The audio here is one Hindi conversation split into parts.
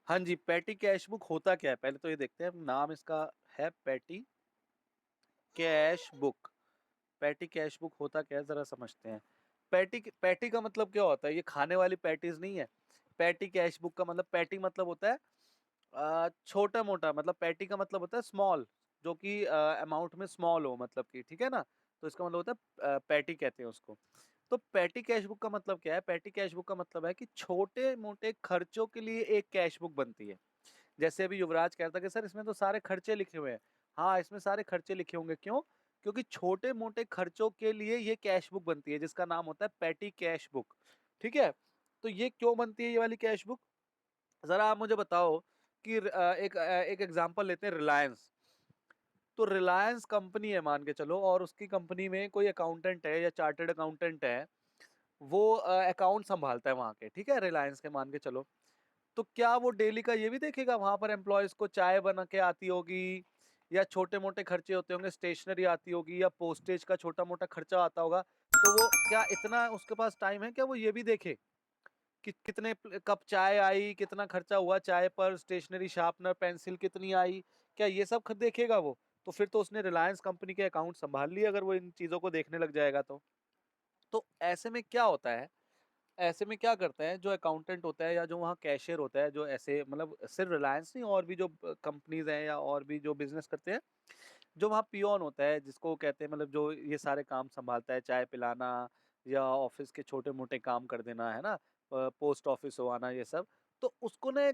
हाँ जी, पेटी कैश बुक होता क्या है? पहले तो ये देखते हैं, नाम इसका है पेटी कैश बुक। पेटी कैश बुक होता क्या है ज़रा समझते हैं। पैटी का मतलब क्या होता है? ये खाने वाली पैटीज़ नहीं है। पेटी कैश बुक का मतलब, पैटी मतलब होता है छोटा-मोटा, मतलब पैटी का मतलब होता है स्मॉल, जो कि अमाउंट में स्मॉल हो, मतलब कि ठीक है ना? तो इसका मतलब होता है पैटी कहते हैं उसको। तो पैटी कैश बुक का मतलब क्या है? पैटी कैश बुक का मतलब है कि छोटे-मोटे खर्चों के लिए एक कैश बुक बनती है। जैसे अभी युवराज कह रहा था कि सर इसमें तो सारे खर्चे लिखे हुए हैं। हाँ, इसमें सारे खर्चे लिखे होंगे, क्यों? क्योंकि छोटे-मोटे खर्चों के लिए ये कैश बुक बनती है, जिसका नाम होता है पेटी कैश बुक, ठीक है? तो ये क्यों बनती है ये वाली कैश बुक? ज़रा आप मुझे बताओ कि एक एग्ज़ाम्पल लेते हैं, रिलायंस। तो रिलायंस कंपनी है मान के चलो, और उसकी कंपनी में कोई अकाउंटेंट है या चार्टर्ड अकाउंटेंट है, वो अकाउंट सँभालता है वहाँ के, ठीक है? रिलायंस के मान के चलो। तो क्या वो डेली का ये भी देखेगा वहाँ पर एम्प्लॉइज़ को चाय बना के आती होगी, या छोटे-मोटे खर्चे होते होंगे, स्टेशनरी आती होगी, या पोस्टेज का छोटा-मोटा खर्चा आता होगा, तो वो क्या इतना उसके पास टाइम है क्या वो ये भी देखे कि कितने कप चाय आई, कितना खर्चा हुआ चाय पर, स्टेशनरी, शार्पनर, पेंसिल कितनी आई, क्या ये सब देखेगा वो? तो फिर तो उसने रिलायंस कंपनी के अकाउंट संभाल लिए, अगर वो इन चीज़ों को देखने लग जाएगा तो। तो ऐसे में क्या होता है, ऐसे में क्या करते हैं जो अकाउंटेंट होता है या जो वहाँ कैशियर होता है, जो ऐसे मतलब सिर्फ रिलायंस नहीं, और भी जो कंपनीज हैं या और भी जो बिजनेस करते हैं, जो वहाँ पियोन होता है जिसको कहते हैं, मतलब जो ये सारे काम संभालता है, चाय पिलाना या ऑफिस के छोटे मोटे काम कर देना, है ना, पोस्ट ऑफिस हो आना, ये सब। तो उसको ना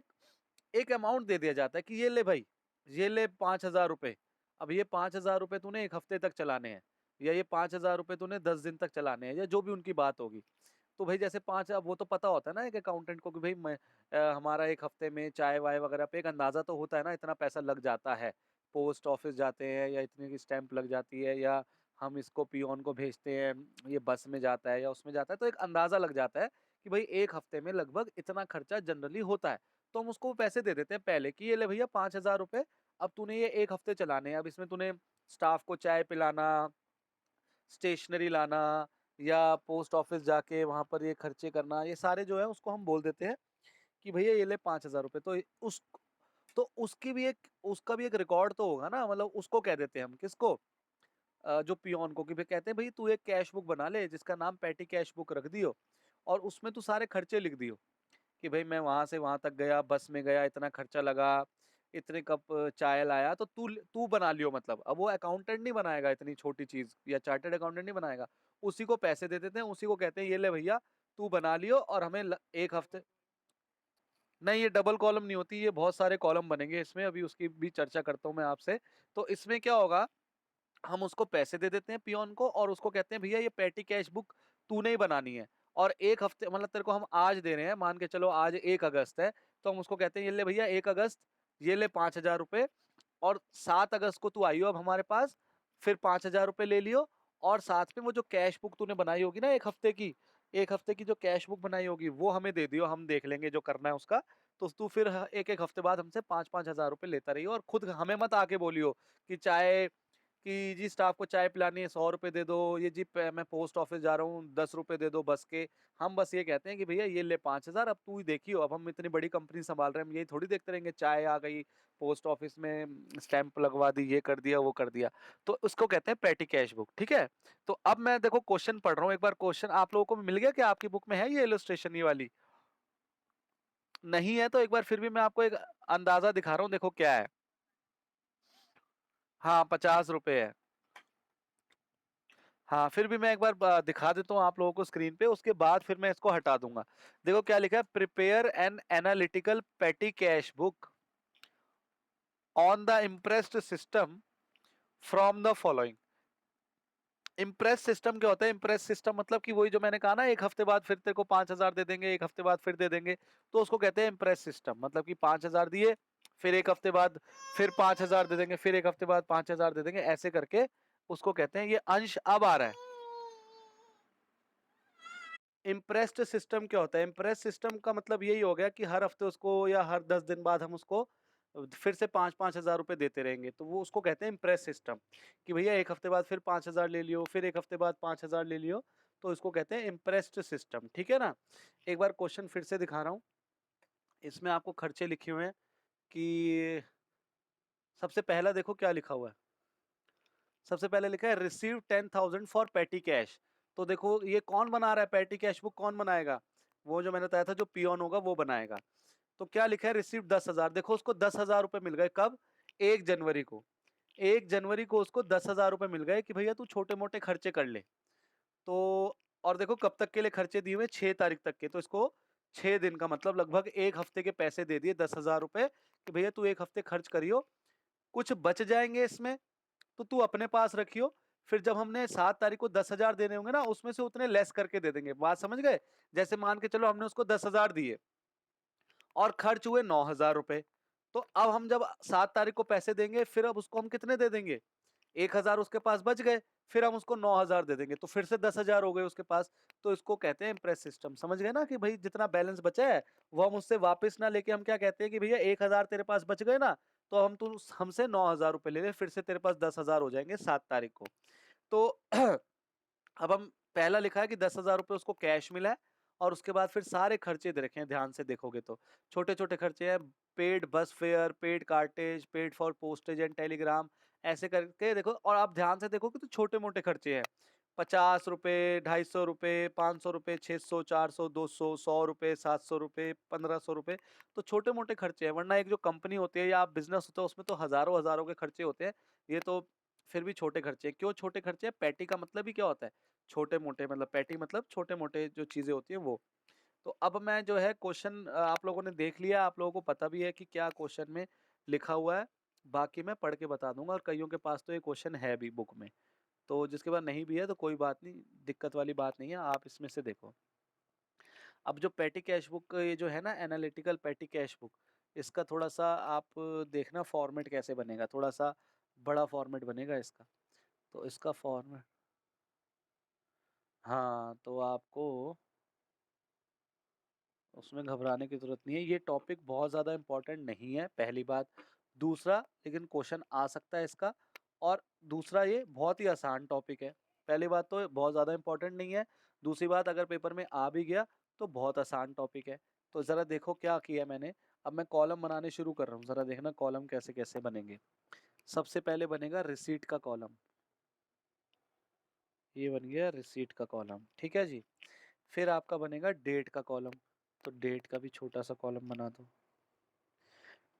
एक अमाउंट दे दिया जाता है कि ये ले भाई, ये ले 5,000 रुपए। अब ये 5,000 रुपए तूने एक हफ्ते तक चलाने हैं, या ये 5,000 रुपए तूने 10 दिन तक चलाने हैं, या जो भी उनकी बात होगी। तो भाई जैसे पाँच, अब वो तो पता होता है ना एक अकाउंटेंट को कि भाई हमारा एक हफ्ते में चाय वाय वगैरह पे एक अंदाजा तो होता है ना, इतना पैसा लग जाता है, पोस्ट ऑफिस जाते हैं या इतने की स्टैंप लग जाती है, या हम इसको पियोन को भेजते हैं, ये बस में जाता है या उसमें जाता है, तो एक अंदाजा लग जाता है कि भाई एक हफ्ते में लगभग इतना खर्चा जनरली होता है। तो हम उसको पैसे दे देते हैं पहले कि ये ले भैया 5,000 रुपए, अब तूने ये एक हफ्ते चलाने हैं, अब इसमें तूने स्टाफ को चाय पिलाना, स्टेशनरी लाना, या पोस्ट ऑफिस जाके वहां पर ये खर्चे करना, ये सारे जो है उसको हम बोल देते हैं कि भैया ये ले 5,000 रुपए। तो उस तो उसकी भी एक उसका भी एक रिकॉर्ड तो होगा ना, मतलब उसको कह देते हैं हम किसको, जो पियोन को, कि भाई कहते हैं भाई तू एक कैश बुक बना ले जिसका नाम पेटी कैश बुक रख दियो, और उसमें तू सारे खर्चे लिख दियो कि भाई मैं वहां से वहां तक गया, बस में गया, इतना खर्चा लगा, इतने कप चाय लाया, तो तू तू बना लियो, मतलब अब वो अकाउंटेंट नहीं बनाएगा इतनी छोटी चीज, या चार्टर्ड अकाउंटेंट नहीं बनाएगा, उसी को पैसे दे देते हैं, उसी को कहते हैं ये ले भैया तू बना लियो, और हमें एक हफ्ते। नहीं, ये डबल कॉलम नहीं होती, ये बहुत सारे कॉलम बनेंगे इसमें, अभी उसकी भी चर्चा करता हूँ मैं आपसे। तो इसमें क्या होगा, हम उसको पैसे दे देते हैं पियोन को, और उसको कहते हैं भैया ये पेटी कैश बुक तूने ही बनानी है, और एक हफ्ते, मतलब तेरे को हम आज दे रहे हैं, मान के चलो आज 1 अगस्त है, तो हम उसको कहते हैं ये ले भैया 1 अगस्त, ये ले 5,000 रुपए, और 7 अगस्त को तू आइयो अब हमारे पास, फिर 5,000 रुपए ले लियो, और साथ में वो जो कैश बुक तूने बनाई होगी ना एक हफ्ते की, एक हफ्ते की जो कैश बुक बनाई होगी वो हमें दे दियो, हम देख लेंगे जो करना है उसका। तो तू फिर एक एक हफ्ते बाद हमसे 5,000-5,000 रुपए लेता रहियो, और खुद हमें मत आके बोलियो कि चाय, कि जी स्टाफ को चाय पिलानी है 100 रुपए दे दो, ये जी मैं पोस्ट ऑफिस जा रहा हूँ 10 रुपए दे दो बस के। हम बस ये कहते हैं कि भैया ये ले 5,000, अब तू ही देखियो, अब हम इतनी बड़ी कंपनी संभाल रहे हैं, हम यही थोड़ी देखते रहेंगे, चाय आ गई, पोस्ट ऑफिस में स्टैंप लगवा दी, ये कर दिया वो कर दिया। तो उसको कहते हैं पेटी कैश बुक, ठीक है? तो अब मैं देखो क्वेश्चन पढ़ रहा हूँ, एक बार क्वेश्चन आप लोगों को मिल गया क्या? आपकी बुक में है ये इलस्ट्रेशन ये वाली? नहीं है तो एक बार फिर भी मैं आपको एक अंदाजा दिखा रहा हूँ, देखो क्या है। हाँ, 50 रुपए है। हाँ, फिर भी मैं एक बार दिखा देता हूँ आप लोगों को स्क्रीन पे, उसके बाद फिर मैं इसको हटा दूंगा। देखो क्या लिखा है, प्रिपेयर एन एनालिटिकल पेटी cash book on the impressed system from the following. Impress system क्या होता है? इम्प्रेस सिस्टम मतलब कि वही जो मैंने कहा ना, एक हफ्ते बाद फिर तेरे को 5,000 दे देंगे, एक हफ्ते बाद फिर दे देंगे, तो उसको कहते हैं इम्प्रेस सिस्टम। मतलब कि 5,000 दिए, फिर एक हफ्ते बाद फिर 5,000 दे देंगे, फिर एक हफ्ते बाद 5,000 दे देंगे, ऐसे करके उसको कहते हैं। ये अंश अब आ रहा है। इम्प्रेस्ड सिस्टम क्या होता है? इम्प्रेस सिस्टम का मतलब यही हो गया कि हर हफ्ते उसको या हर 10 दिन बाद हम उसको फिर से 5-5 हज़ार रुपए देते रहेंगे, तो वो उसको कहते हैं इम्प्रेस सिस्टम, कि भैया एक हफ्ते बाद फिर 5,000 ले लियो, फिर एक हफ्ते बाद 5,000 ले लियो, तो इसको कहते हैं इम्प्रेस्ड सिस्टम, ठीक है ना? एक बार क्वेश्चन फिर से दिखा रहा हूँ, इसमें आपको खर्चे लिखे हुए हैं कि सबसे पहला देखो क्या लिखा हुआ है। सबसे पहले लिखा है रिसीव 10,000 फॉर पेटी कैश। तो देखो ये कौन बना रहा है, पेटी कैश बुक कौन बनाएगा? वो जो मैंने बताया था जो पियोन होगा वो बनाएगा। तो क्या लिखा है, रिसीव 10,000। देखो उसको 10,000 रुपए मिल गए कब? 1 जनवरी को। 1 जनवरी को उसको 10,000 रुपए मिल गए कि भैया तू छोटे मोटे खर्चे कर ले। तो और देखो कब तक के लिए खर्चे दिए हुए, 6 तारीख तक के। तो इसको 6 दिन का मतलब लगभग 1 हफ्ते के पैसे दे दिए, 10,000 रुपए कि भैया तू 1 हफ्ते खर्च करियो। कुछ बच जाएंगे इसमें तो तू अपने पास रखियो। फिर जब हमने 7 तारीख को 10,000 देने होंगे ना, उसमें से उतने लेस करके दे देंगे। बात समझ गए? जैसे मान के चलो हमने उसको 10,000 दिए और खर्च हुए 9,000 रुपए। तो अब हम जब 7 तारीख को पैसे देंगे, फिर अब उसको हम कितने दे देंगे? 1,000 उसके पास बच गए, फिर हम उसको 9,000 दे देंगे, तो फिर से 10,000 हो गए उसके पास। तो इसको कहते हैं इम्प्रेस सिस्टम। समझ गए ना कि भाई जितना बैलेंस बचा है वो हम उससे वापस ना लेके हम क्या कहते हैं कि भैया 1,000 तेरे पास बच गए ना, तो हम तू हमसे 9,000 रुपए ले ले, फिर से तेरे पास 10,000 हो जाएंगे 7 तारीख को। तो अब हम पहला लिखा है कि 10,000 रुपए उसको कैश मिला है और उसके बाद फिर सारे खर्चे दे रखे हैं, ध्यान से देखोगे तो छोटे छोटे खर्चे हैं। Paid bus fare, paid cartage, paid for postage and telegram, ऐसे करके देखो। और आप ध्यान से देखोगे तो छोटे मोटे खर्चे हैं, 50 रुपए, 250 रुपए, 500 रुपए, 600, 400, 200, 100 रुपए, 700 रुपए, 1500 रुपए। तो छोटे मोटे खर्चे हैं, वरना एक जो कंपनी होती है या आप बिजनेस होता है उसमें तो हजारों हजारों के खर्चे होते हैं। ये तो फिर भी छोटे खर्चे हैं। क्यों छोटे खर्चे हैं? पैटी का मतलब ही क्या होता है? छोटे मोटे, मतलब पैटी मतलब छोटे मोटे जो चीजें होती है वो। तो अब मैं जो है क्वेश्चन आप लोगों ने देख लिया, आप लोगों को पता भी है कि क्या क्वेश्चन में लिखा हुआ है। बाकी मैं पढ़ के बता दूंगा, और कईयों के पास तो ये क्वेश्चन है भी बुक में। तो जिसके पास नहीं भी है तो कोई बात नहीं, दिक्कत वाली बात नहीं है, आप इसमें से देखो। अब जो पेटी कैश बुक ये जो है ना, एनालिटिकल पेटी कैश बुक, इसका थोड़ा सा आप देखना फॉर्मेट कैसे बनेगा। थोड़ा सा बड़ा फॉर्मेट बनेगा इसका। तो इसका फॉर्मेट, हाँ, तो आपको उसमें घबराने की ज़रूरत नहीं है। ये टॉपिक बहुत ज़्यादा इम्पोर्टेंट नहीं है, पहली बात। दूसरा, लेकिन क्वेश्चन आ सकता है इसका। और दूसरा, ये बहुत ही आसान टॉपिक है। पहली बात तो बहुत ज़्यादा इम्पोर्टेंट नहीं है। दूसरी बात, अगर पेपर में आ भी गया तो बहुत आसान टॉपिक है। तो ज़रा देखो क्या किया मैंने। अब मैं कॉलम बनाने शुरू कर रहा हूँ, ज़रा देखना कॉलम कैसे कैसे बनेंगे। सबसे पहले बनेगा रिसीट का कॉलम। ये बन गया रिसीट का कॉलम, ठीक है जी। फिर आपका बनेगा डेट का कॉलम। तो डेट का भी छोटा सा कॉलम बना दो,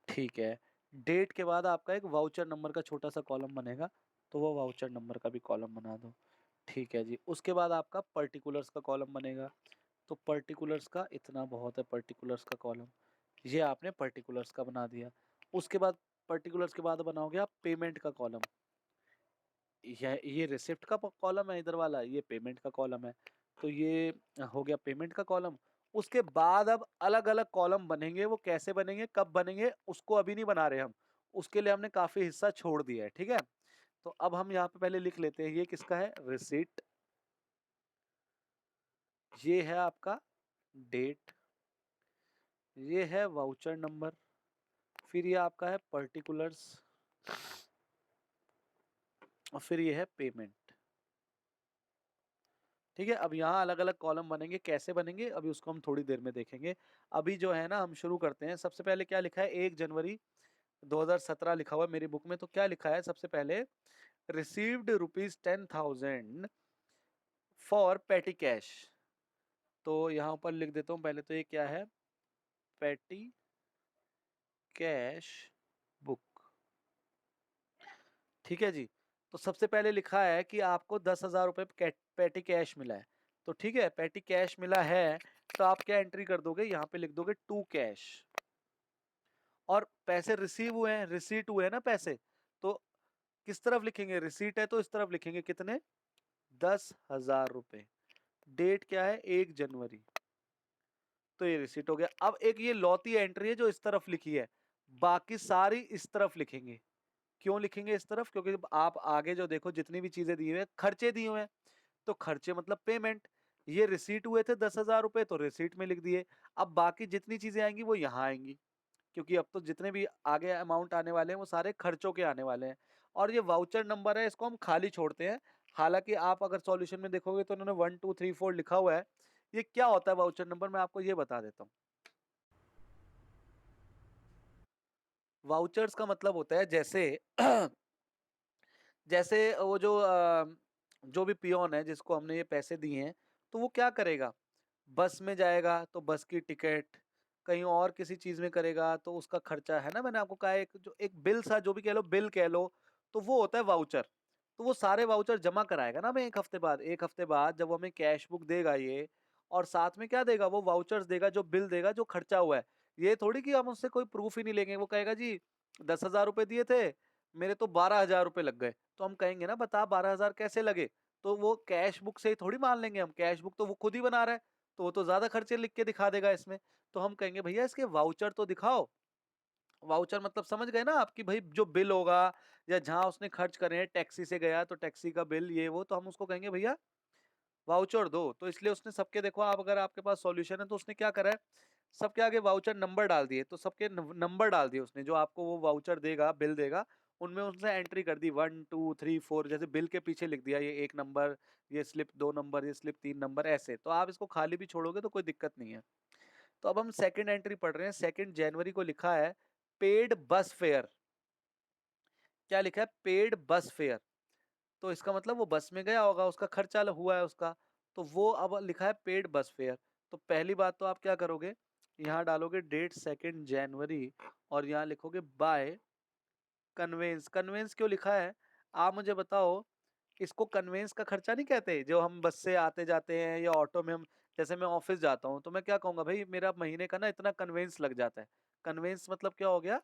ठीक है। डेट के बाद आपका एक वाउचर नंबर का छोटा सा कॉलम बनेगा, तो वो वाउचर नंबर का भी कॉलम बना दो, ठीक है जी। उसके बाद आपका पर्टिकुलर्स का कॉलम बनेगा। तो पर्टिकुलर्स का इतना बहुत है, पर्टिकुलर्स का कॉलम, ये आपने पर्टिकुलर्स का बना दिया। उसके बाद पर्टिकुलर्स के बाद बनाओगे आप पेमेंट का कॉलम। ये रिसिप्ट का कॉलम है इधर वाला, ये पेमेंट का कॉलम है। तो ये हो गया पेमेंट का कॉलम। उसके बाद अब अलग अलग कॉलम बनेंगे, वो कैसे बनेंगे, कब बनेंगे, उसको अभी नहीं बना रहे हम। उसके लिए हमने काफी हिस्सा छोड़ दिया है, ठीक है। तो अब हम यहाँ पे पहले लिख लेते हैं, ये किसका है, रिसिट। ये है आपका डेट। ये है वाउचर नंबर। फिर ये आपका है पर्टिकुलर्स। और फिर ये है पेमेंट, ठीक है। अब यहाँ अलग अलग कॉलम बनेंगे, कैसे बनेंगे अभी उसको हम थोड़ी देर में देखेंगे। अभी जो है ना हम शुरू करते हैं। सबसे पहले क्या लिखा है, 1 जनवरी 2017 लिखा हुआ है मेरी बुक में। तो क्या लिखा है सबसे पहले, रिसीव्ड ₹10,000 फॉर पेटी कैश। तो यहाँ पर लिख देता हूँ पहले, तो ये क्या है, पेटी कैश बुक, ठीक है जी। तो सबसे पहले लिखा है कि आपको 10,000 रुपये पेटी कैश मिला है। तो ठीक है, पेटी कैश मिला है, तो आप क्या एंट्री कर दोगे, यहाँ पे लिख दोगे टू कैश। और पैसे रिसीव हुए हैं, रिसीट हुए हैं ना पैसे, तो किस तरफ लिखेंगे, रिसीट है तो इस तरफ लिखेंगे, कितने, 10,000 रुपए। डेट क्या है, 1 जनवरी। तो ये रिसीट हो गया। अब एक ये लौती एंट्री है जो इस तरफ लिखी है, बाकी सारी इस तरफ लिखेंगे। क्यों लिखेंगे इस तरफ, क्योंकि आप आगे जो देखो जितनी भी चीजें दी हुई है, खर्चे दिए हुए हैं, तो खर्चे मतलब पेमेंट। ये रिसीट हुए थे 10,000 रुपए, तो रिसीट में लिख दिए। अब बाकी जितनी चीजें आएंगी वो यहाँ आएंगी, क्योंकि अब तो जितने भी आगे अमाउंट आने वाले हैं वो सारे खर्चों के आने वाले हैं। और ये वाउचर नंबर है, इसको हम खाली छोड़ते हैं। हालांकि आप अगर सॉल्यूशन में देखोगे तो उन्होंने 1 2 3 4 लिखा हुआ है। ये क्या होता है वाउचर नंबर, मैं आपको ये बता देता हूँ। वाउचर्स का मतलब होता है जैसे जैसे वो जो भी पियोन है जिसको हमने ये पैसे दिए हैं, तो वो क्या करेगा? बस में जाएगा तो बस की टिकट, कहीं और किसी चीज़ में करेगा तो उसका खर्चा, है ना? मैंने आपको कहा एक जो एक बिल सा जो भी कह लो, बिल कह लो, तो वो होता है वाउचर। तो वो सारे वाउचर जमा कराएगा ना हमें 1 हफ्ते बाद। 1 हफ्ते बाद जब वो हमें कैश बुक देगा ये, और साथ में क्या देगा? वो वाउचर्स देगा, जो बिल देगा, जो खर्चा हुआ है। ये थोड़ी कि हम उससे कोई प्रूफ ही नहीं लेंगे। वो कहेगा जी 10,000 रुपए दिए थे, मेरे तो 12,000 रुपए लग गए। तो हम कहेंगे ना बता 12,000 कैसे लगे? तो वो कैश बुक से ही थोड़ी मान लेंगे हम, कैश बुक तो वो खुद ही बना रहा है, तो वो तो ज़्यादा खर्चे लिख के दिखा देगा इसमें। तो हम कहेंगे भैया इसके वाउचर तो दिखाओ। वाउचर मतलब समझ गए ना आप कि भाई जो बिल होगा या जहाँ उसने खर्च करे हैं, टैक्सी से गया तो टैक्सी का बिल ये वो, तो हम उसको कहेंगे भैया वाउचर दो। तो इसलिए उसने सबके, देखो आप अगर आपके पास सॉल्यूशन है तो उसने क्या करा है, सबके आगे वाउचर नंबर डाल दिए। तो सबके नंबर डाल दिए उसने, जो आपको वो वाउचर देगा, बिल देगा, उनमें उसने एंट्री कर दी 1 2 3 4, जैसे बिल के पीछे लिख दिया ये 1 नंबर, ये स्लिप 2 नंबर, ये स्लिप 3 नंबर, ऐसे। तो आप इसको खाली भी छोड़ोगे तो कोई दिक्कत नहीं है। तो अब हम सेकंड एंट्री पढ़ रहे हैं। 2 जनवरी को लिखा है पेड बस फेयर। क्या लिखा है? Paid bus fair. तो इसका मतलब वो बस में गया होगा, उसका खर्चा हुआ है उसका। तो वो अब लिखा है पेड बस फेयर। तो पहली बात तो आप क्या करोगे, यहाँ डालोगे डेट 2 जनवरी और यहाँ लिखोगे बाय कन्वेंस। कन्वेंस क्यों लिखा है आप मुझे बताओ? इसको कन्वेंस का खर्चा नहीं कहते जो हम बस से आते जाते हैं या ऑटो में, हम जैसे मैं ऑफिस जाता हूँ तो मैं क्या कहूँगा, भाई मेरा महीने का ना इतना कन्वेंस लग जाता है। कन्वेंस मतलब क्या हो गया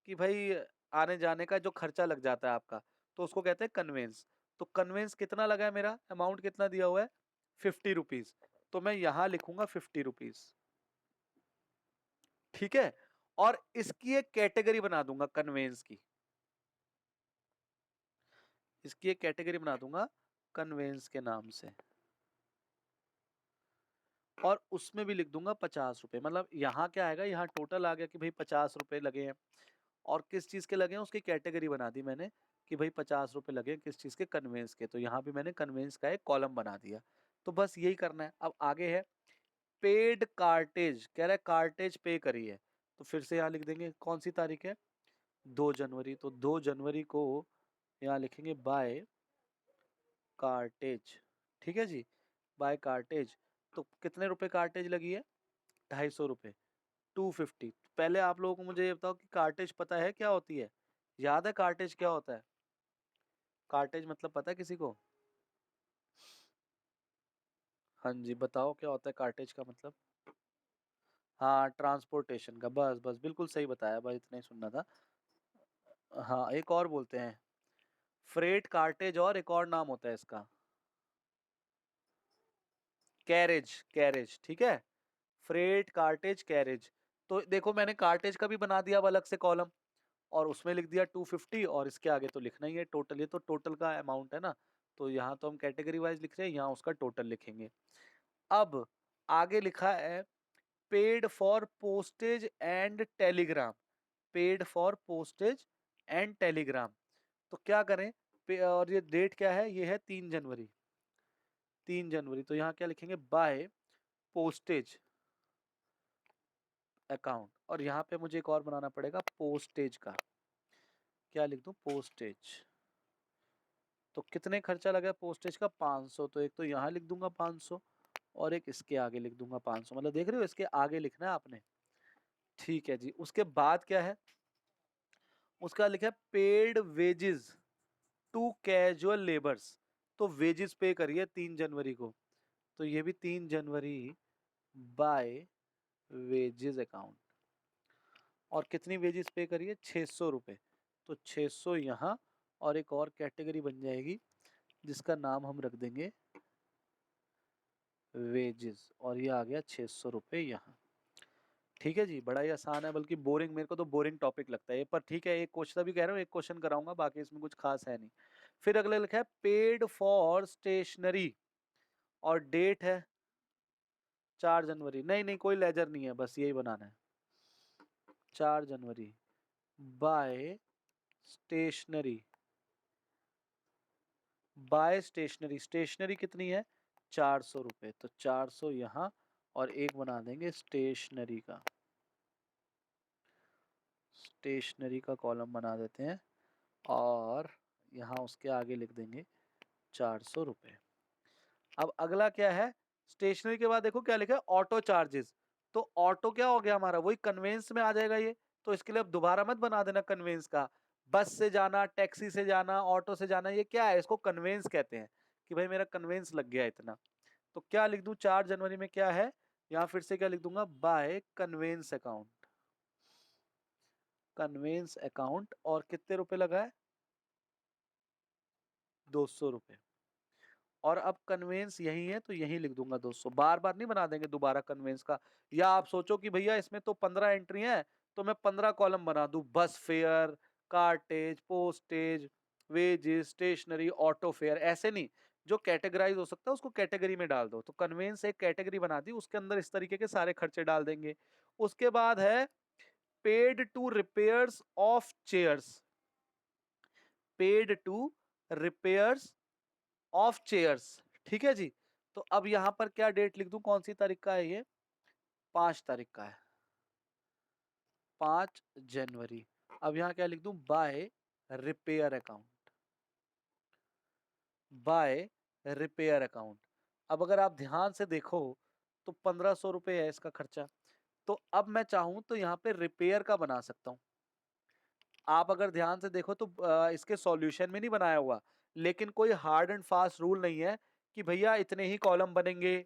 कि भाई आने जाने का जो खर्चा लग जाता है आपका, तो उसको कहते हैं कन्वेंस। तो कन्वेंस कितना लगा है, मेरा अमाउंट कितना दिया हुआ है? 50 रुपीज। तो मैं यहाँ लिखूंगा 50 रुपीज, ठीक है। और इसकी एक कैटेगरी बना दूंगा कन्वेंस की, इसकी एक कैटेगरी बना दूंगा कन्वेंस के नाम से, और उसमें भी लिख दूंगा 50 रुपए। मतलब यहाँ क्या आएगा, यहाँ टोटल आ गया कि भाई 50 रुपए लगे हैं, और किस चीज के लगे हैं उसकी कैटेगरी बना दी मैंने कि भाई 50 रुपए लगे हैं किस चीज के, कन्वेंस के। तो यहाँ भी मैंने कन्वेंस का एक कॉलम बना दिया। तो बस यही करना है। अब आगे है पेड कार्टेज, कह रहा है कार्टेज पे करी है। तो फिर से यहाँ लिख देंगे कौन सी तारीख है, 2 जनवरी। तो 2 जनवरी को यहाँ लिखेंगे बाय कार्टेज, ठीक है जी, बाय कार्टेज। तो कितने रुपए कार्टेज लगी है? 250 रुपए, 250। पहले आप लोगों को मुझे ये बताओ कि कार्टेज पता है क्या होती है? याद है कार्टेज क्या होता है? कार्टेज मतलब पता है किसी को? हाँ जी, बताओ क्या होता है कार्टेज का मतलब? हाँ, ट्रांसपोर्टेशन का। बस बस बिल्कुल सही बताया भाई, इतना ही सुनना था। हाँ, एक और बोलते हैं फ्रेट कार्टेज, और एक और नाम होता है इसका कैरेज। कैरेज, ठीक है। Freight cartage carriage. तो देखो मैंने कार्टेज का भी बना दिया अब अलग से कॉलम, और उसमें लिख दिया 250, और इसके आगे तो लिखना ही है टोटल, ये तो टोटल का अमाउंट है ना। तो यहाँ तो हम कैटेगरी वाइज लिख रहे हैं, यहाँ उसका टोटल लिखेंगे। अब आगे लिखा है paid for postage and Telegram. Paid for postage and Telegram. तो क्या करें, और ये डेट क्या है, ये है 3 जनवरी। 3 जनवरी, तो यहाँ क्या लिखेंगे, बाय पोस्टेज अकाउंट। और यहाँ पे मुझे एक और बनाना पड़ेगा पोस्टेज का। क्या लिख दूं, पोस्टेज। तो कितने खर्चा लगा पोस्टेज का? 500। तो एक तो यहाँ लिख दूंगा 500, और एक इसके आगे लिख दूंगा 500। मतलब देख रहे हो, इसके आगे लिखना है आपने। ठीक है जी। उसके बाद क्या है, उसका लिखा है paid wages to casual labours. तो वेजेस पे करिए 3 जनवरी को। तो ये भी 3 जनवरी बाय वेजेस अकाउंट। और कितनी वेजेस पे करिए? 600 रुपये। तो 600 यहाँ, और एक और कैटेगरी बन जाएगी जिसका नाम हम रख देंगे वेजेस, और ये आ गया 600 रुपये यहाँ। ठीक है जी, बड़ा ही आसान है, बल्कि बोरिंग, मेरे को तो बोरिंग टॉपिक लगता है ये, पर ठीक है, एक क्वेश्चन भी कह रहा हूँ, एक क्वेश्चन कराऊंगा, बाकी इसमें कुछ खास है नहीं। फिर अगले लिखा है पेड फॉर स्टेशनरी, और डेट है 4 जनवरी। नहीं नहीं, कोई लेजर नहीं है, बस यही बनाना है। 4 जनवरी by stationery. By stationery, stationery कितनी है? 400 रुपये। तो 400 यहाँ, और एक बना देंगे स्टेशनरी का, स्टेशनरी का कॉलम बना देते हैं और यहाँ उसके आगे लिख देंगे 400 रुपये। अब अगला क्या है, स्टेशनरी के बाद देखो क्या लिखा है, ऑटो चार्जेस। तो ऑटो क्या हो गया हमारा, वही कन्वेंस में आ जाएगा ये। तो इसके लिए अब दोबारा मत बना देना कन्वेंस का। बस से जाना, टैक्सी से जाना, ऑटो से जाना, ये क्या है, इसको कन्वेंस कहते हैं कि भाई मेरा कन्वेंस लग गया इतना। तो क्या लिख दूं 4 जनवरी में क्या है, यहाँ फिर से क्या लिख दूंगा, by conveyance account. Conveyance account, और कितने रुपए लगा है, 200 रुपए। और अब कन्वेंस यही है तो यही लिख दूंगा 200। बार बार नहीं बना देंगे दोबारा कन्वेंस का। या आप सोचो कि भैया इसमें तो 15 एंट्री है, तो मैं 15 कॉलम बना दूं, bus fare, cartage, postage, wages, stationery, auto fare, ऐसे नहीं। जो कैटेगराइज हो सकता है उसको कैटेगरी में डाल दो। तो कन्वेंस एक कैटेगरी बना दी, उसके अंदर इस तरीके के सारे खर्चे डाल देंगे। उसके बाद है paid to repairs of chairs. Paid to repairs of chairs, ठीक है जी। तो अब यहां पर क्या डेट लिख दूं, कौन सी तारीख का है ये, 5 तारीख का है, 5 जनवरी। अब यहां क्या लिख दूं, by repair account. By repair account. अब अगर आप ध्यान से देखो तो 1500 रुपए है इसका खर्चा। तो अब मैं चाहूं तो यहाँ पे रिपेयर का बना सकता हूं। आप अगर ध्यान से देखो तो इसके सॉल्यूशन में नहीं बनाया हुआ, लेकिन कोई हार्ड एंड फास्ट रूल नहीं है कि भैया इतने ही कॉलम बनेंगे,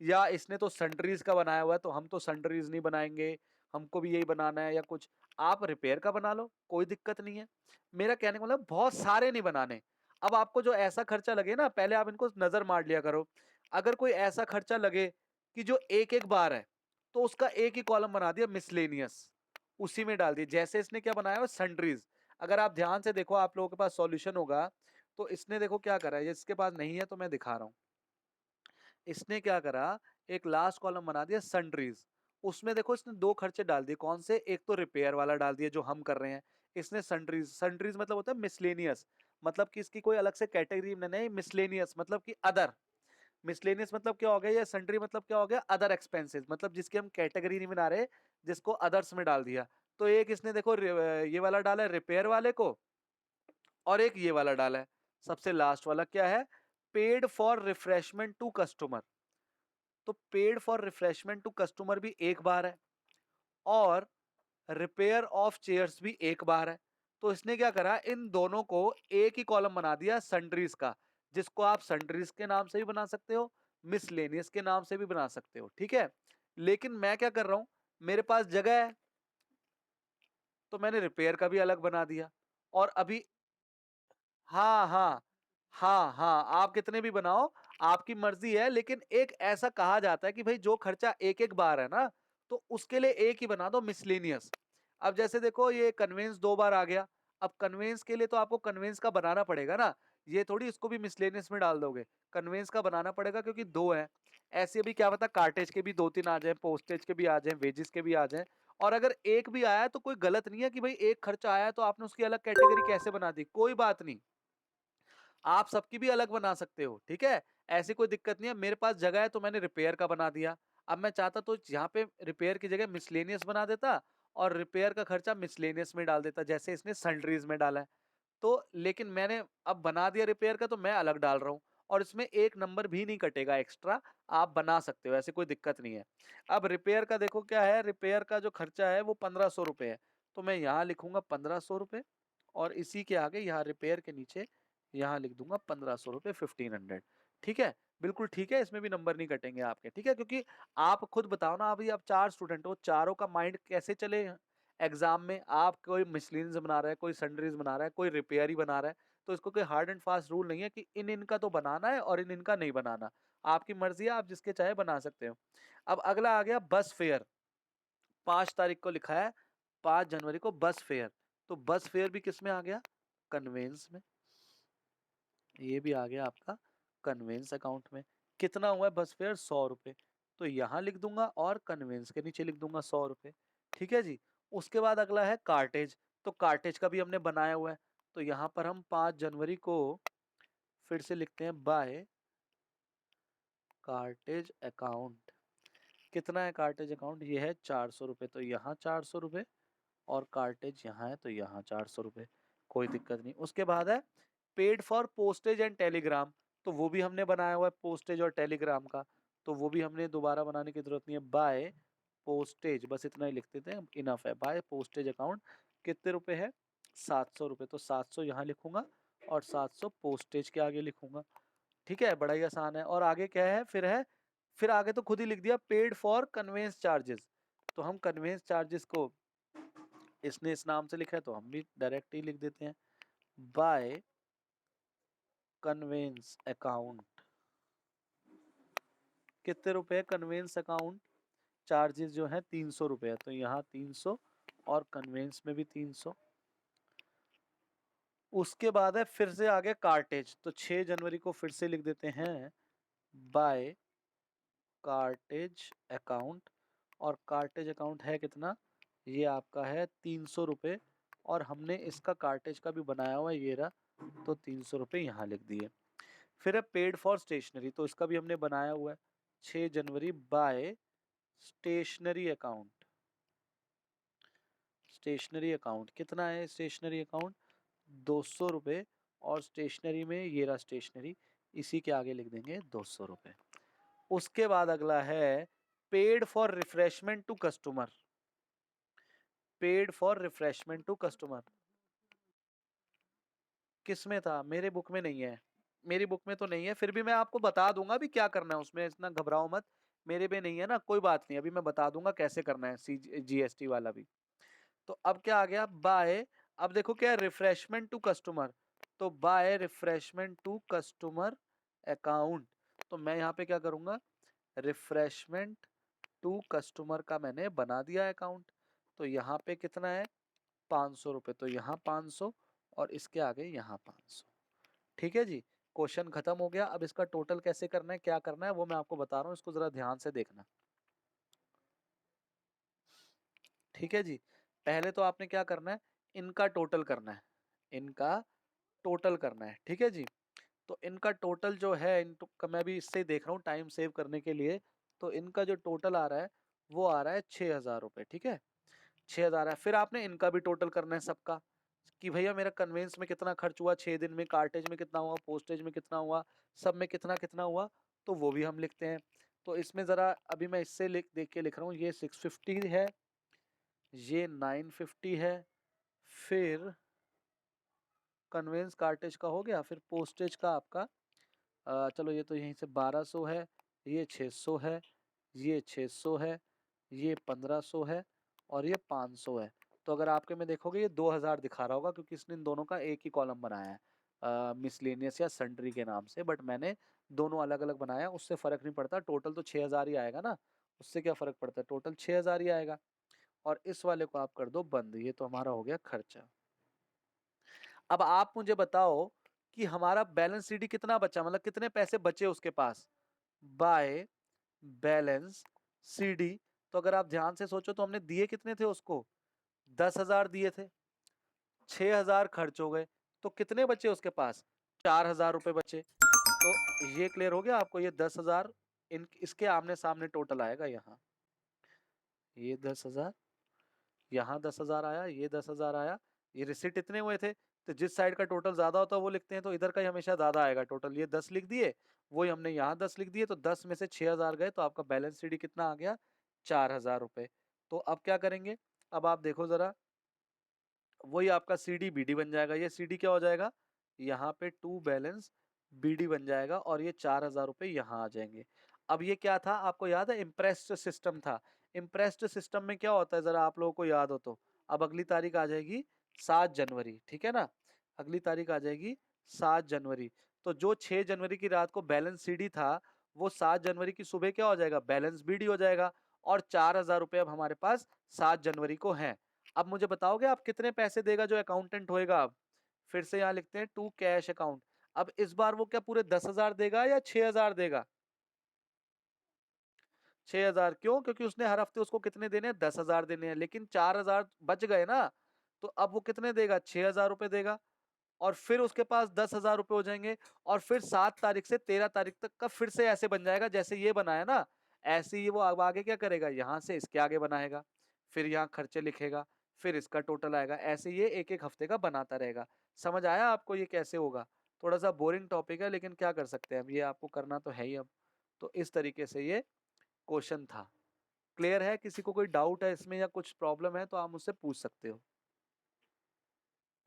या इसने तो सन्ड्रीज का बनाया हुआ है तो हम तो सन्ड्रीज नहीं बनाएंगे, हमको भी यही बनाना है या कुछ। आप रिपेयर का बना लो, कोई दिक्कत नहीं है। मेरा कहने का मतलब बहुत सारे नहीं बनाने। अब आपको जो ऐसा खर्चा लगे ना, पहले आप इनको नजर मार लिया करो। अगर कोई ऐसा खर्चा लगे कि जो एक एक बार है, तो उसका एक ही कॉलम बना दिया मिसलेनियस, उसी में डाल दिए। जैसे इसने क्या बनाया हुआ, सन्ड्रीज। अगर आप ध्यान से देखो, आप लोगों के पास सॉल्यूशन होगा, तो इसने देखो क्या करा है, जिसके पास नहीं है तो मैं दिखा रहा हूं। इसने क्या करा, एक लास्ट कॉलम बना दिया सन्ड्रीज। उसमें देखो इसने दो खर्चे डाल दिए, कौन से, एक तो रिपेयर वाला डाल दिया जो हम कर रहे हैं। इसने सन्ड्रीज, सन्ड्रीज मतलब होता है मिसलेनियस, मतलब कि इसकी कोई अलग से कैटेगरी में नहीं, मिसलेनियस मतलब कि अदर। मिसलेनियस मतलब क्या हो गया, या सन्ड्री मतलब क्या हो गया, अदर एक्सपेंसेस, मतलब जिसकी हम कैटेगरी नहीं बना रहे, जिसको अदर्स में डाल दिया। तो एक इसने देखो ये वाला डाला है रिपेयर वाले को, और एक ये वाला डाला है सबसे लास्ट वाला, क्या है, paid for refreshment to customer. तो paid for refreshment to customer भी एक बार है, और रिपेयर ऑफ चेयर्स भी एक बार है। तो इसने क्या करा, इन दोनों को एक ही कॉलम बना दिया सन्ड्रीज का, जिसको आप सन्ड्रीज के नाम से भी बना सकते हो, मिसलेनियस के नाम से भी बना सकते हो, ठीक है। लेकिन मैं क्या कर रहा हूं, मेरे पास जगह है, तो मैंने रिपेयर का भी अलग बना दिया। और अभी, हाँ हाँ, हाँ हाँ, आप कितने भी बनाओ, आपकी मर्जी है। लेकिन एक ऐसा कहा जाता है कि भाई जो खर्चा एक एक बार है ना, तो उसके लिए एक ही बना दो मिसलेनियस। अब जैसे देखो ये कन्वेंस 2 बार आ गया, अब कन्वेंस के लिए तो आपको कन्वेंस का बनाना पड़ेगा ना, ये थोड़ी इसको भी मिसलेनियस में डाल दोगे। कन्वेंस का बनाना पड़ेगा क्योंकि दो है। ऐसे अभी क्या पता कार्टेज के भी 2-3 आ जाए, पोस्टेज के भी आ जाए, वेजेस के भी आ जाए। और अगर एक भी आया तो कोई गलत नहीं है कि भाई एक खर्चा आया तो आपने उसकी अलग कैटेगरी कैसे बना दी, कोई बात नहीं, आप सबकी भी अलग बना सकते हो, ठीक है। ऐसी कोई दिक्कत नहीं है, मेरे पास जगह है तो मैंने रिपेयर का बना दिया। अब मैं चाहता तो यहाँ पे रिपेयर की जगह मिसलेनियस बना देता, और रिपेयर का खर्चा मिसलेनियस में डाल देता, जैसे इसने सन्ड्रीज में डाला है। तो लेकिन मैंने अब बना दिया रिपेयर का, तो मैं अलग डाल रहा हूँ, और इसमें एक नंबर भी नहीं कटेगा एक्स्ट्रा। आप बना सकते हो, ऐसे कोई दिक्कत नहीं है। अब रिपेयर का देखो क्या है, रिपेयर का जो खर्चा है वो 1500 रुपये है। तो मैं यहाँ लिखूंगा 1500 रुपये, और इसी के आगे यहाँ रिपेयर के नीचे यहाँ लिख दूंगा 1500 रुपये, 1500। ठीक है, बिल्कुल ठीक है, इसमें भी नंबर नहीं कटेंगे आपके, ठीक है। क्योंकि आप खुद बताओ ना, अभी आप 4 स्टूडेंट हो, चारों का माइंड कैसे चले एग्जाम में। आप कोई मिसलिन्स बना रहा है, कोई सन्ड्रीज बना रहा है, कोई रिपेयर ही बना रहा है। तो इसको कोई हार्ड एंड फास्ट रूल नहीं है कि इन इनका तो बनाना है और इन इनका नहीं बनाना। आपकी मर्जी है, आप जिसके चाहे बना सकते हो। अब अगला आ गया बस फेयर। 5 तारीख को लिखा है, 5 जनवरी को बस फेयर। तो बस फेयर भी किस में आ गया, कन्वेंस में। ये भी आ गया आपका कन्वेंस अकाउंट में। कितना हुआ है बस फेयर, 100 रुपये। तो यहाँ लिख दूंगा और कन्वेंस के नीचे लिख दूंगा 100 रुपये, ठीक है जी। उसके बाद अगला है कार्टेज। तो कार्टेज का भी हमने बनाया हुआ है, तो यहाँ पर हम 5 जनवरी को फिर से लिखते हैं बाय कार्टेज अकाउंट। कितना है कार्टेज अकाउंट, ये है 400 रुपये, तो यहाँ 400 रुपये, और कार्टेज यहाँ है तो यहाँ 400 रुपये, कोई दिक्कत नहीं। उसके बाद है paid for postage and Telegram, तो वो भी हमने बनाया हुआ है पोस्टेज और टेलीग्राम का, तो वो भी हमने दोबारा बनाने की जरूरत नहीं है। बाय पोस्टेज, बस इतना ही लिख देते हैं, इनफ है। बाय पोस्टेज अकाउंट कितने रुपए है, 700 रुपये, तो 700 यहाँ लिखूंगा और 700 पोस्टेज के आगे लिखूंगा। ठीक है, बड़ा ही आसान है। और आगे क्या है, फिर आगे तो खुद ही लिख दिया, पेड फॉर कन्वेंस चार्जेस, तो हम कन्वेंस चार्जेस को, इसने इस नाम से लिखा है तो हम भी डायरेक्ट ही लिख देते हैं, बाय कन्वेंस अकाउंट कितने रुपए, कन्वेंस अकाउंट चार्जेस जो है 300 रुपये, तो यहाँ 300 और कन्वेंस में भी 300। उसके बाद है फिर से आगे कार्टेज, तो 6 जनवरी को फिर से लिख देते हैं बाय कार्टेज अकाउंट, और कार्टेज अकाउंट है कितना, ये आपका है 300 रुपये, और हमने इसका कार्टेज का भी बनाया हुआ है, ये रहा, तो 300 रुपये यहाँ लिख दिए। फिर है पेड फॉर स्टेशनरी, तो इसका भी हमने बनाया हुआ है 6 जनवरी by stationery account. Stationery account कितना है, स्टेशनरी अकाउंट 200 रुपये, और स्टेशनरी में ये रहा स्टेशनरी, इसी के आगे लिख देंगे 200 रुपये। उसके बाद अगला है paid for refreshment to customer, paid for refreshment to customer किसमें था, मेरे बुक में नहीं है, मेरी बुक में तो नहीं है, फिर भी मैं आपको बता दूंगा भी क्या करना है उसमें, इतना घबराओ मत, मेरे में नहीं है ना, कोई बात नहीं, अभी मैं बता दूंगा कैसे करना है जीएसटी वाला भी। तो अब क्या आ गया, बाय, अब देखो क्या है, रिफ्रेशमेंट टू कस्टमर, तो by refreshment to customer account, तो मैं यहाँ पे क्या करूंगा, रिफ्रेशमेंट टू कस्टमर का मैंने बना दिया अकाउंट, तो यहाँ पे कितना है 500 रुपये, तो यहाँ 500 और इसके आगे यहाँ 500। ठीक है जी, क्वेश्चन खत्म हो गया। अब इसका टोटल कैसे करना है, क्या करना है, वो मैं आपको बता रहा हूँ, इसको जरा ध्यान से देखना। ठीक है जी, पहले तो आपने क्या करना है, इनका टोटल करना है, इनका टोटल करना है। ठीक है जी, तो इनका टोटल जो है, इनका मैं भी इससे ही देख रहा हूँ टाइम सेव करने के लिए, तो इनका जो टोटल आ रहा है वो आ रहा है 6,000 रुपये। ठीक है, 6,000 है। फिर आपने इनका भी टोटल करना है सबका, कि भैया मेरा कन्वेंस में कितना खर्च हुआ 6 दिन में, कार्टेज में कितना हुआ, पोस्टेज में कितना हुआ, सब में कितना कितना हुआ, तो वो भी हम लिखते हैं। तो इसमें ज़रा अभी मैं इससे देख के लिख रहा हूँ, ये 650 है, ये 950 है, फिर कन्वेंस कार्टेज का हो गया, फिर पोस्टेज का आपका चलो ये तो यहीं से 1200 है, ये 600 है, ये 600 है, ये 1500 है, और ये 500 है। तो अगर आपके में देखोगे ये 2000 दिखा रहा होगा, क्योंकि इसने इन दोनों का एक ही कॉलम बनाया है मिसलेनियस या सन्ड्री के नाम से, बट मैंने दोनों अलग अलग बनाया, उससे फ़र्क नहीं पड़ता, टोटल तो 6000 ही आएगा ना, उससे क्या फ़र्क पड़ता है, टोटल 6000 ही आएगा। और इस वाले को आप कर दो बंद, ये तो हमारा हो गया खर्चा। अब आप मुझे बताओ कि हमारा बैलेंस सीडी कितना बचा, मतलब कितने पैसे बचे उसके पास, बाय बैलेंस सीडी। तो अगर आप ध्यान से सोचो तो हमने दिए कितने थे उसको, 10,000 दिए थे, 6,000 खर्च हो गए, तो कितने बचे उसके पास, 4,000 रुपए बचे। तो ये क्लियर हो गया आपको, ये 10,000 इन इसके आमने सामने टोटल आएगा, यहाँ ये 10,000, यहाँ 10,000 आया, ये 10,000 आया, ये रिसिट इतने हुए थे, तो जिस साइड का टोटल ज्यादा होता है वो लिखते हैं, तो इधर का ही हमेशा ज्यादा आएगा टोटल, ये 10 लिख दिए, वही हमने यहाँ 10 लिख दिए, तो 10 में से 6,000 गए, तो आपका बैलेंस सीडी कितना आ गया, 4,000 रुपये। तो अब क्या करेंगे, अब आप देखो जरा, वही आपका सीडी बीडी बन जाएगा, ये सीडी क्या हो जाएगा, यहाँ पे टू बैलेंस बीडी बन जाएगा, और ये 4,000 रुपये यहाँ आ जाएंगे। अब ये क्या था आपको याद है, इम्प्रेस्ड सिस्टम था। इम्प्रेस्ड सिस्टम में क्या होता है, जरा आप लोगों को याद हो तो, अब अगली तारीख आ जाएगी 7 जनवरी, ठीक है ना, अगली तारीख आ जाएगी 7 जनवरी, तो जो 6 जनवरी की रात को बैलेंस सीडी था, वो 7 जनवरी की सुबह क्या हो जाएगा, बैलेंस बीडी हो जाएगा, और 4,000 रुपये अब हमारे पास 7 जनवरी को हैं। अब मुझे बताओगे आप कितने पैसे देगा जो अकाउंटेंट होएगा, अब फिर से यहाँ लिखते हैं टू कैश अकाउंट। अब इस बार वो क्या पूरे 10,000 देगा या 6,000 देगा, 6,000, क्यों, क्योंकि उसने हर हफ्ते उसको कितने देने हैं, 10,000 देने हैं, लेकिन 4,000 बच गए ना, तो अब वो कितने देगा, 6,000 रुपए देगा, और फिर उसके पास 10,000 रुपए हो जाएंगे, और फिर 7 तारीख से 13 तारीख तक का फिर से ऐसे बन जाएगा जैसे ये बनाया ना, ऐसे ही वो अब आगे क्या करेगा, यहाँ से इसके आगे बनाएगा, फिर यहाँ खर्चे लिखेगा, फिर इसका टोटल आएगा, ऐसे ये एक-एक हफ्ते का बनाता रहेगा। समझ आया आपको ये कैसे होगा? थोड़ा-सा बोरिंग टॉपिक है लेकिन क्या कर सकते हैं अब, ये आपको करना तो है ही अब। तो इस तरीके से ये क्वेश्चन था। क्लियर है? किसी को कोई डाउट है इसमें या कुछ प्रॉब्लम है तो आप मुझसे पूछ सकते हो।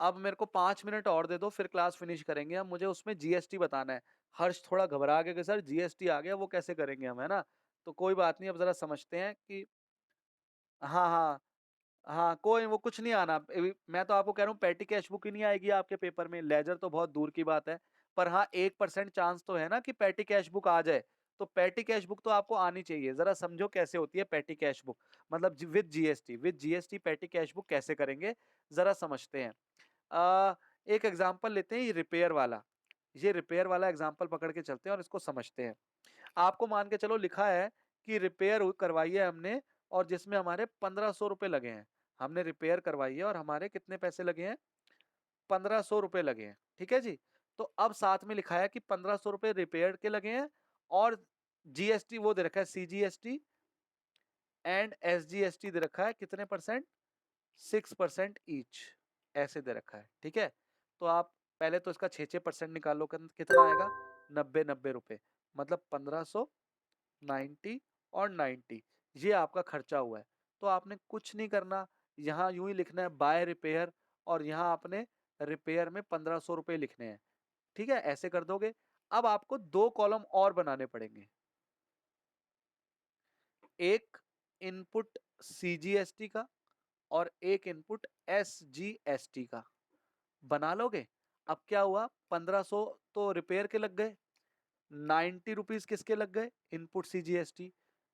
अब मेरे को 5 मिनट और दे दो फिर क्लास फिनिश करेंगे। अब मुझे उसमें जीएसटी बताना है। हर्ष थोड़ा घबरा गया कि सर जीएसटी आ गया वो कैसे करेंगे हम, है ना? तो कोई बात नहीं, अब ज़रा समझते हैं कि हाँ, हाँ। हाँ, कोई वो कुछ नहीं आना। मैं तो आपको कह रहा हूँ पेटी कैश बुक ही नहीं आएगी आपके पेपर में, लेजर तो बहुत दूर की बात है। पर हाँ, 1% चांस तो है ना कि पेटी कैश बुक आ जाए। तो पेटी कैश बुक तो आपको आनी चाहिए। ज़रा समझो कैसे होती है पेटी कैश बुक, मतलब विद जीएसटी पेटी कैश बुक कैसे करेंगे, ज़रा समझते हैं। एक एग्ज़ाम्पल लेते हैं ये रिपेयर वाला। ये रिपेयर वाला एग्ज़ाम्पल पकड़ के चलते हैं और इसको समझते हैं। आपको मान के चलो लिखा है कि रिपेयर करवाई है हमने और जिसमें हमारे 1500 रुपए लगे हैं। हमने रिपेयर करवाई है और हमारे कितने पैसे लगे हैं? 1500 रुपए लगे हैं। ठीक है जी? तो अब साथ में लिखा है कि 1500 रुपए रिपेयर के लगे हैं और जीएसटी वो दे रखा है, सीजीएसटी एंड एसजीएसटी दे रखा है कितने परसेंट? 6% ईच, ऐसे दे रखा है। ठीक है? तो आप पहले तो इसका 6-6% निकालो, कितना आएगा? 90-90 रुपए, मतलब 1500, 90 और 90, ये आपका खर्चा हुआ है। तो आपने कुछ नहीं करना, यहाँ यूं ही लिखना है बाय रिपेयर और यहाँ आपने रिपेयर में 1500 रुपए लिखने हैं। ठीक है? ऐसे कर दोगे। अब आपको 2 कॉलम और बनाने पड़ेंगे। एक इनपुट सीजीएसटी का और एक इनपुट एसजीएसटी का। बना लोगे? अब क्या हुआ, 1500 तो रिपेयर के लग गए, 90 रुपीज किसके लग गए? Input CGST.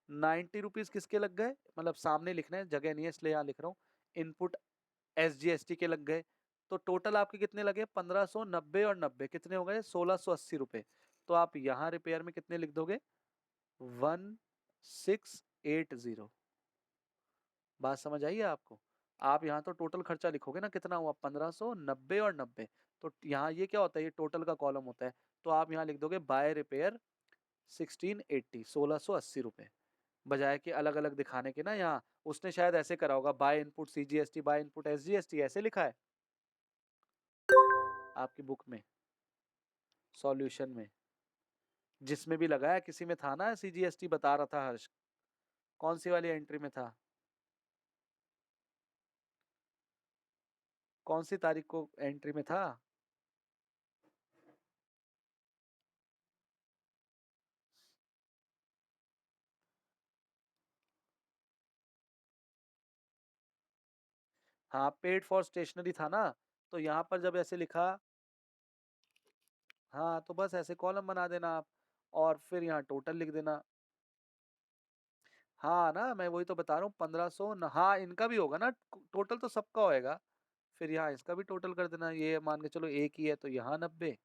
90 रुपीज किसके लग गए? मतलब सामने लिखना है, जगह नहीं है इसलिए यहाँ लिख रहा हूँ। इनपुट एसजीएसटी के लग गए। तो टोटल आपके कितने लगे? 1500, 90 और 90 कितने हो गए? 1680 रुपए। तो आप यहाँ रिपेयर में कितने लिख दोगे? 1680। बात समझ आई है आपको? आप यहाँ तो टोटल खर्चा लिखोगे ना, कितना हुआ? 1500, 90 और 90। तो यहाँ ये क्या होता है? ये टोटल का कॉलम होता है। तो आप यहाँ लिख दोगे बाय रिपेयर 1680, 1680 रुपए। बजाय कि अलग अलग दिखाने के ना, यहाँ उसने शायद ऐसे करा होगा, by input CGST by input SGST, ऐसे लिखा है आपकी बुक में, सॉल्यूशन में, जिसमें भी लगाया किसी में था ना सीजीएसटी, बता रहा था हर्ष। कौन सी वाली एंट्री में था? कौन सी तारीख को एंट्री में था? हाँ, पेड फॉर स्टेशनरी था ना। तो यहाँ पर जब ऐसे लिखा, हाँ तो बस ऐसे कॉलम बना देना आप और फिर यहाँ टोटल लिख देना। हाँ ना, मैं वही तो बता रहा हूँ, 1500 न, हाँ इनका भी होगा ना, टोटल तो सबका होएगा। फिर यहाँ इसका भी टोटल कर देना, ये मान के चलो एक ही है तो यहाँ 90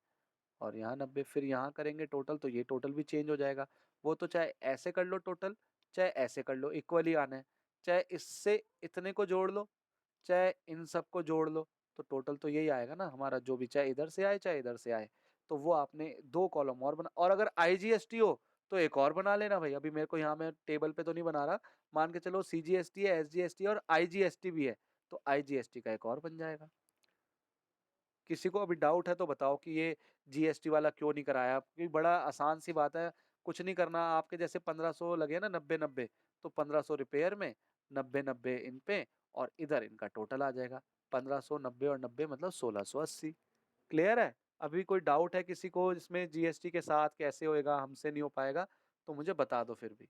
और यहाँ 90, फिर यहाँ करेंगे टोटल तो ये टोटल भी चेंज हो जाएगा। वो तो चाहे ऐसे कर लो टोटल, चाहे ऐसे कर लो, इक्वली आना है। चाहे इससे इतने को जोड़ लो, चाहे इन सबको जोड़ लो, तो टोटल तो यही आएगा ना हमारा, जो भी, चाहे इधर से आए चाहे इधर से आए। तो वो आपने 2 कॉलम और बना, और अगर आईजीएसटी हो तो एक और बना लेना भाई। अभी मेरे को यहाँ, मैं टेबल पे तो नहीं बना रहा, मान के चलो सीजीएसटी है, एसजीएसटी और आईजीएसटी भी है, तो आईजीएसटी का एक और बन जाएगा। किसी को अभी डाउट है तो बताओ कि ये जीएसटी वाला क्यों नहीं कराया? क्योंकि बड़ा आसान सी बात है, कुछ नहीं करना। आपके जैसे 1500 लगे ना, 90-90, तो 1500 रिपेयर में, 90-90 इन पे, और इधर इनका टोटल आ जाएगा। 1500, 90 और 90 मतलब 1680। क्लियर है? अभी कोई डाउट है किसी को इसमें जीएसटी के साथ कैसे होएगा, हमसे नहीं हो पाएगा तो मुझे बता दो फिर भी।